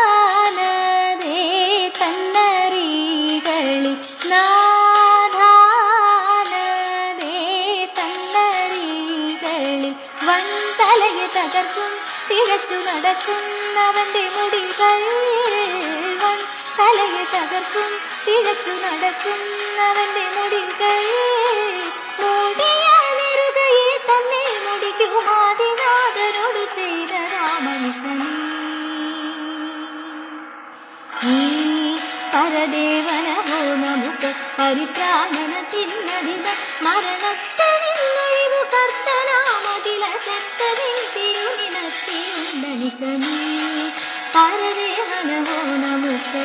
നാഥാനദേ തന്നറികളിൽ നാഥാനദേ തന്നറികളിൽ വൻതലയെ തകർക്കും പിഴച്ചു നടക്കുന്നവന്റെ മുടികൾ വൻതലയെ തകർക്കും പിഴച്ചു നടക്കുന്നവന്റെ മുടികൾ മുടിയാനിരുകയെ തന്നെ മുടിക്കുമാതിനാഥനോട് ചെയ്ത രാമനിസമേ ഈ പരദേവനമോ നമുക്ക് പരിത്രാണനത്തിനധിക മരണത്തെ നിന്നൊഴിവു കർത്തനാമതില ശക്തനിൻ തിരുനിനത്തിയുണ്ടനിസമേ പരദേവനമോ നമുക്ക്